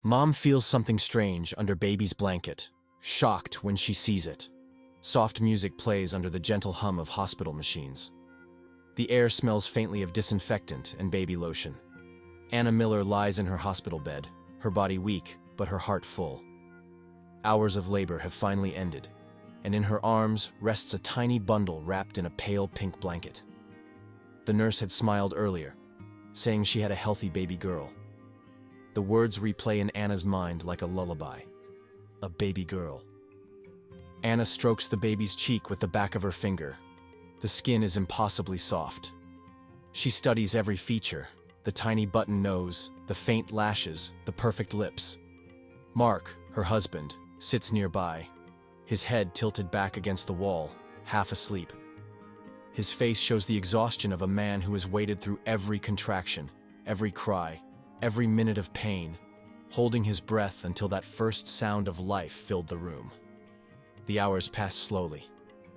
Mom feels something strange under baby's blanket, shocked when she sees it. Soft music plays under the gentle hum of hospital machines. The air smells faintly of disinfectant and baby lotion. Anna Miller lies in her hospital bed, her body weak, but her heart full. Hours of labor have finally ended, and in her arms rests a tiny bundle wrapped in a pale pink blanket. The nurse had smiled earlier, saying she had a healthy baby girl. The words replay in Anna's mind like a lullaby. A baby girl. Anna strokes the baby's cheek with the back of her finger. The skin is impossibly soft. She studies every feature, the tiny button nose, the faint lashes, the perfect lips. Mark, her husband, sits nearby, his head tilted back against the wall, half asleep. His face shows the exhaustion of a man who has waited through every contraction, every cry, every minute of pain, holding his breath until that first sound of life filled the room. The hours pass slowly.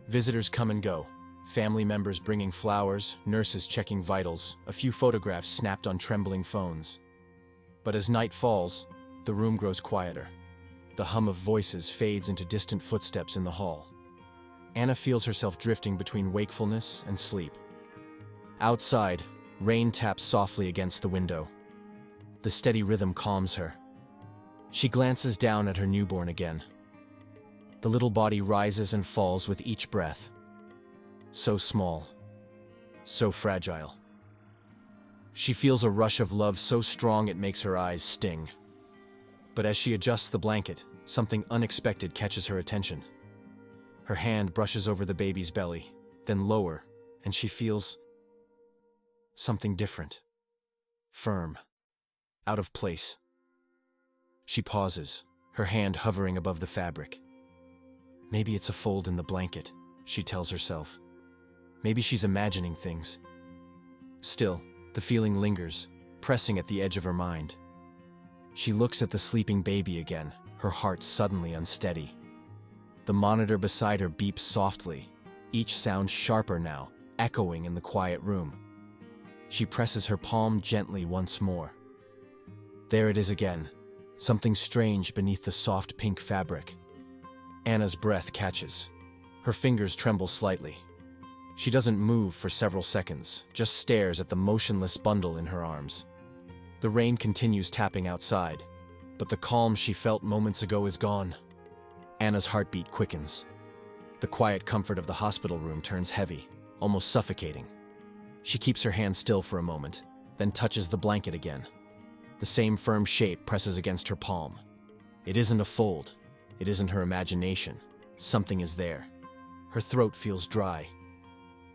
Visitors come and go, family members bringing flowers, nurses checking vitals, a few photographs snapped on trembling phones. But as night falls, the room grows quieter. The hum of voices fades into distant footsteps in the hall. Anna feels herself drifting between wakefulness and sleep. Outside, rain taps softly against the window. The steady rhythm calms her. She glances down at her newborn again. The little body rises and falls with each breath. So small, so fragile. She feels a rush of love so strong it makes her eyes sting. But as she adjusts the blanket, something unexpected catches her attention. Her hand brushes over the baby's belly, then lower, and she feels something different. Firm. Out of place. She pauses, her hand hovering above the fabric. Maybe it's a fold in the blanket, she tells herself. Maybe she's imagining things. Still, the feeling lingers, pressing at the edge of her mind. She looks at the sleeping baby again, her heart suddenly unsteady. The monitor beside her beeps softly, each sound sharper now, echoing in the quiet room. She presses her palm gently once more. There it is again, something strange beneath the soft pink fabric. Anna's breath catches. Her fingers tremble slightly. She doesn't move for several seconds, just stares at the motionless bundle in her arms. The rain continues tapping outside, but the calm she felt moments ago is gone. Anna's heartbeat quickens. The quiet comfort of the hospital room turns heavy, almost suffocating. She keeps her hand still for a moment, then touches the blanket again. The same firm shape presses against her palm. It isn't a fold. It isn't her imagination. Something is there. Her throat feels dry.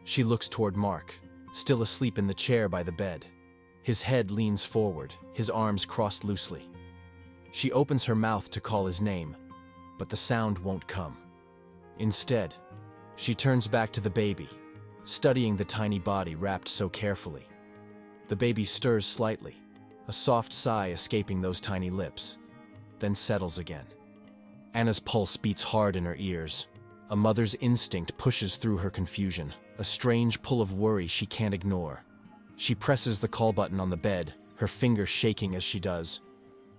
She looks toward Mark, still asleep in the chair by the bed. His head leans forward, his arms crossed loosely. She opens her mouth to call his name, but the sound won't come. Instead, she turns back to the baby, studying the tiny body wrapped so carefully. The baby stirs slightly, a soft sigh escaping those tiny lips, then settles again. Anna's pulse beats hard in her ears. A mother's instinct pushes through her confusion, a strange pull of worry she can't ignore. She presses the call button on the bed, her finger shaking as she does.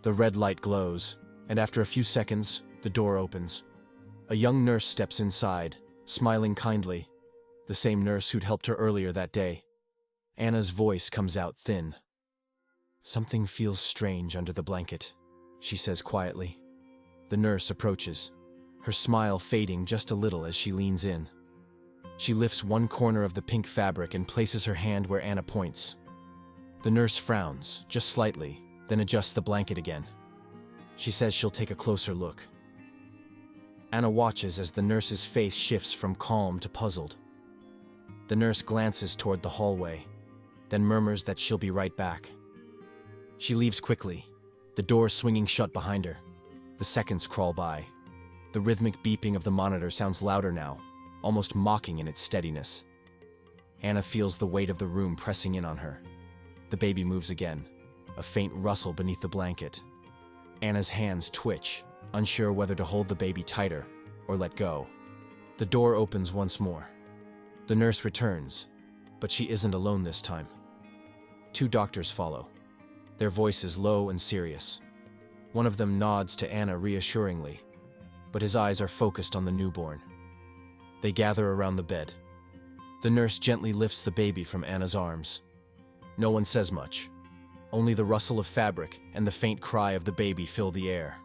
The red light glows, and after a few seconds, the door opens. A young nurse steps inside, smiling kindly, the same nurse who'd helped her earlier that day. Anna's voice comes out thin. "Something feels strange under the blanket," she says quietly. The nurse approaches, her smile fading just a little as she leans in. She lifts one corner of the pink fabric and places her hand where Anna points. The nurse frowns, just slightly, then adjusts the blanket again. She says she'll take a closer look. Anna watches as the nurse's face shifts from calm to puzzled. The nurse glances toward the hallway, then murmurs that she'll be right back. She leaves quickly, the door swinging shut behind her. The seconds crawl by. The rhythmic beeping of the monitor sounds louder now, almost mocking in its steadiness. Anna feels the weight of the room pressing in on her. The baby moves again, a faint rustle beneath the blanket. Anna's hands twitch, unsure whether to hold the baby tighter or let go. The door opens once more. The nurse returns, but she isn't alone this time. Two doctors follow, their voices low and serious. One of them nods to Anna reassuringly, but his eyes are focused on the newborn. They gather around the bed. The nurse gently lifts the baby from Anna's arms. No one says much. Only the rustle of fabric and the faint cry of the baby fill the air.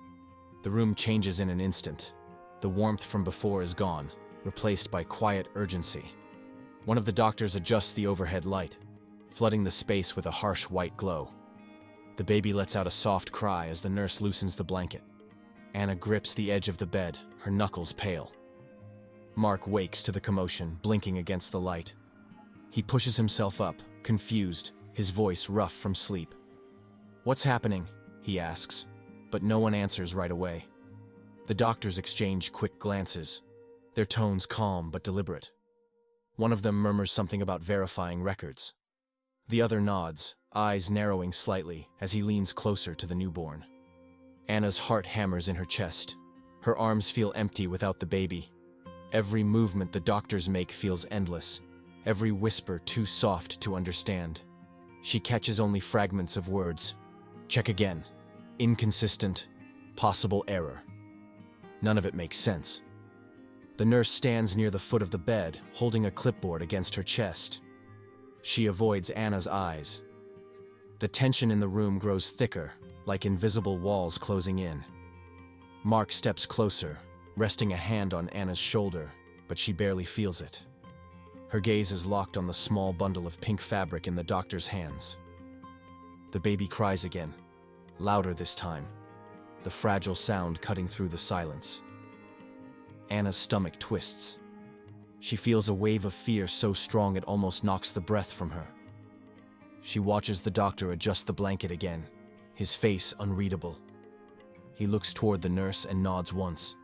The room changes in an instant. The warmth from before is gone, replaced by quiet urgency. One of the doctors adjusts the overhead light, flooding the space with a harsh white glow. The baby lets out a soft cry as the nurse loosens the blanket. Anna grips the edge of the bed, her knuckles pale. Mark wakes to the commotion, blinking against the light. He pushes himself up, confused, his voice rough from sleep. "What's happening?" he asks, but no one answers right away. The doctors exchange quick glances, their tones calm but deliberate. One of them murmurs something about verifying records. The other nods, eyes narrowing slightly as he leans closer to the newborn. Anna's heart hammers in her chest. Her arms feel empty without the baby. Every movement the doctors make feels endless, every whisper too soft to understand. She catches only fragments of words. Check again. Inconsistent. Possible error. None of it makes sense. The nurse stands near the foot of the bed, holding a clipboard against her chest. She avoids Anna's eyes. The tension in the room grows thicker, like invisible walls closing in. Mark steps closer, resting a hand on Anna's shoulder, but she barely feels it. Her gaze is locked on the small bundle of pink fabric in the doctor's hands. The baby cries again, louder this time, the fragile sound cutting through the silence. Anna's stomach twists. She feels a wave of fear so strong it almost knocks the breath from her. She watches the doctor adjust the blanket again, his face unreadable. He looks toward the nurse and nods once.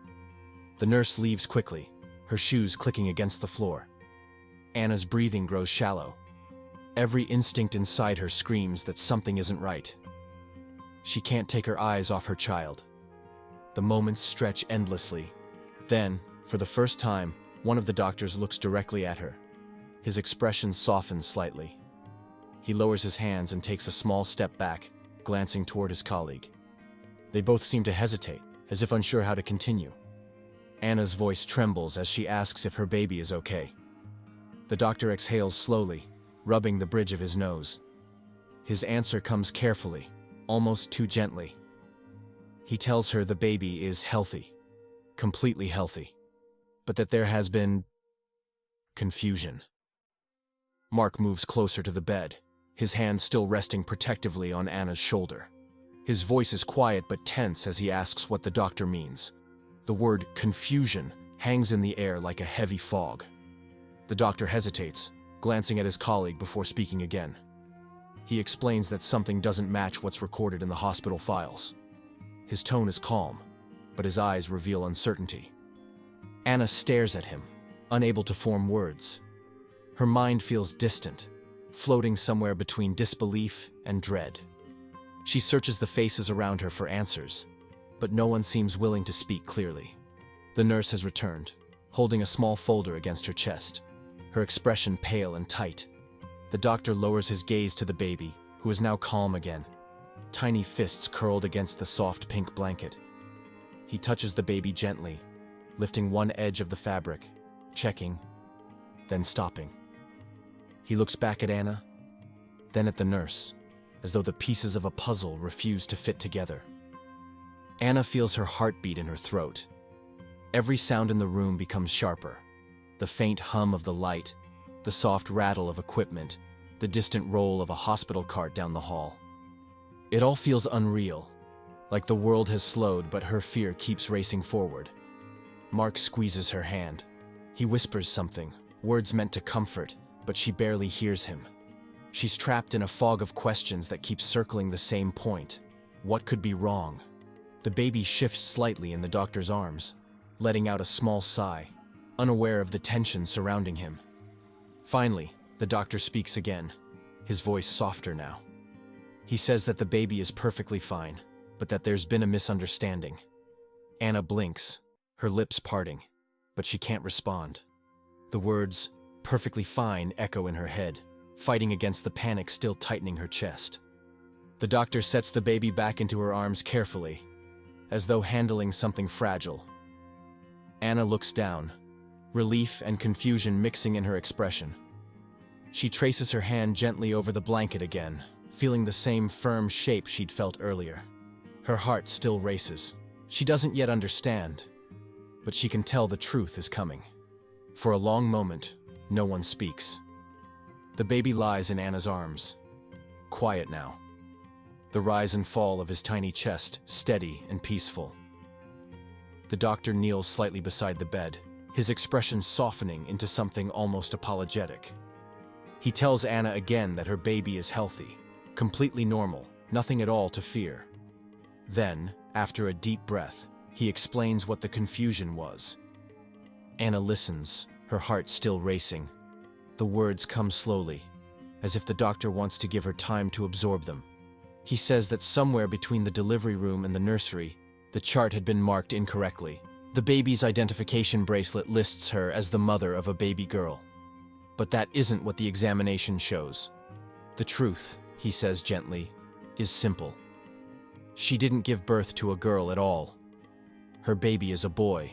The nurse leaves quickly, her shoes clicking against the floor. Anna's breathing grows shallow. Every instinct inside her screams that something isn't right. She can't take her eyes off her child. The moments stretch endlessly. Then, for the first time, one of the doctors looks directly at her. His expression softens slightly. He lowers his hands and takes a small step back, glancing toward his colleague. They both seem to hesitate, as if unsure how to continue. Anna's voice trembles as she asks if her baby is okay. The doctor exhales slowly, rubbing the bridge of his nose. His answer comes carefully, almost too gently. He tells her the baby is healthy, completely healthy, but that there has been confusion. Mark moves closer to the bed, his hand still resting protectively on Anna's shoulder. His voice is quiet but tense as he asks what the doctor means. The word confusion hangs in the air like a heavy fog. The doctor hesitates, glancing at his colleague before speaking again. He explains that something doesn't match what's recorded in the hospital files. His tone is calm, but his eyes reveal uncertainty. Anna stares at him, unable to form words. Her mind feels distant, floating somewhere between disbelief and dread. She searches the faces around her for answers, but no one seems willing to speak clearly. The nurse has returned, holding a small folder against her chest, her expression pale and tight. The doctor lowers his gaze to the baby, who is now calm again, tiny fists curled against the soft pink blanket. He touches the baby gently, lifting one edge of the fabric, checking, then stopping. He looks back at Anna, then at the nurse, as though the pieces of a puzzle refuse to fit together. Anna feels her heartbeat in her throat. Every sound in the room becomes sharper. The faint hum of the light, the soft rattle of equipment, the distant roll of a hospital cart down the hall. It all feels unreal, like the world has slowed but her fear keeps racing forward. Mark squeezes her hand. He whispers something, words meant to comfort, but she barely hears him. She's trapped in a fog of questions that keep circling the same point. What could be wrong? The baby shifts slightly in the doctor's arms, letting out a small sigh, unaware of the tension surrounding him. Finally, the doctor speaks again, his voice softer now. He says that the baby is perfectly fine, but that there's been a misunderstanding. Anna blinks, her lips parting, but she can't respond. The words, "perfectly fine," echo in her head, fighting against the panic still tightening her chest. The doctor sets the baby back into her arms carefully, as though handling something fragile. Anna looks down, relief and confusion mixing in her expression. She traces her hand gently over the blanket again, feeling the same firm shape she'd felt earlier. Her heart still races. She doesn't yet understand, but she can tell the truth is coming. For a long moment, no one speaks. The baby lies in Anna's arms, quiet now. The rise and fall of his tiny chest steady and peaceful. The doctor kneels slightly beside the bed, his expression softening into something almost apologetic. He tells Anna again that her baby is healthy, completely normal, nothing at all to fear. Then, after a deep breath, he explains what the confusion was. Anna listens, her heart still racing. The words come slowly, as if the doctor wants to give her time to absorb them. He says that somewhere between the delivery room and the nursery, the chart had been marked incorrectly. The baby's identification bracelet lists her as the mother of a baby girl. But that isn't what the examination shows. The truth, he says gently, is simple. She didn't give birth to a girl at all. Her baby is a boy.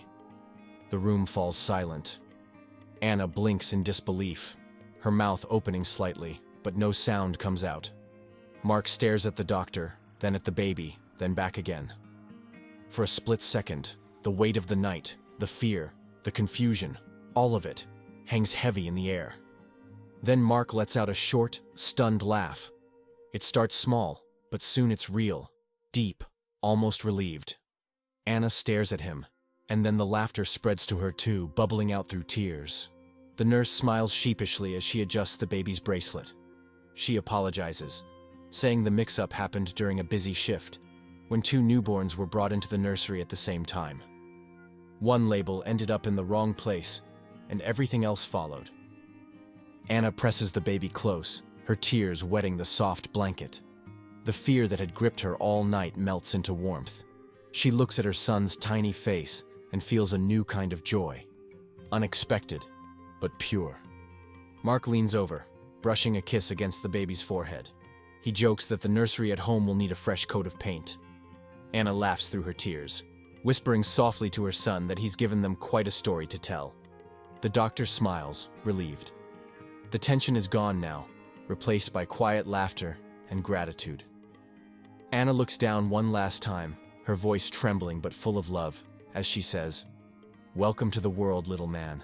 The room falls silent. Anna blinks in disbelief, her mouth opening slightly, but no sound comes out. Mark stares at the doctor, then at the baby, then back again. For a split second, the weight of the night, the fear, the confusion, all of it, hangs heavy in the air. Then Mark lets out a short, stunned laugh. It starts small, but soon it's real, deep, almost relieved. Anna stares at him, and then the laughter spreads to her too, bubbling out through tears. The nurse smiles sheepishly as she adjusts the baby's bracelet. She apologizes, saying the mix-up happened during a busy shift, when two newborns were brought into the nursery at the same time. One label ended up in the wrong place, and everything else followed. Anna presses the baby close, her tears wetting the soft blanket. The fear that had gripped her all night melts into warmth. She looks at her son's tiny face and feels a new kind of joy. Unexpected, but pure. Mark leans over, brushing a kiss against the baby's forehead. He jokes that the nursery at home will need a fresh coat of paint. Anna laughs through her tears, whispering softly to her son that he's given them quite a story to tell. The doctor smiles, relieved. The tension is gone now, replaced by quiet laughter and gratitude. Anna looks down one last time, her voice trembling but full of love, as she says, "Welcome to the world, little man."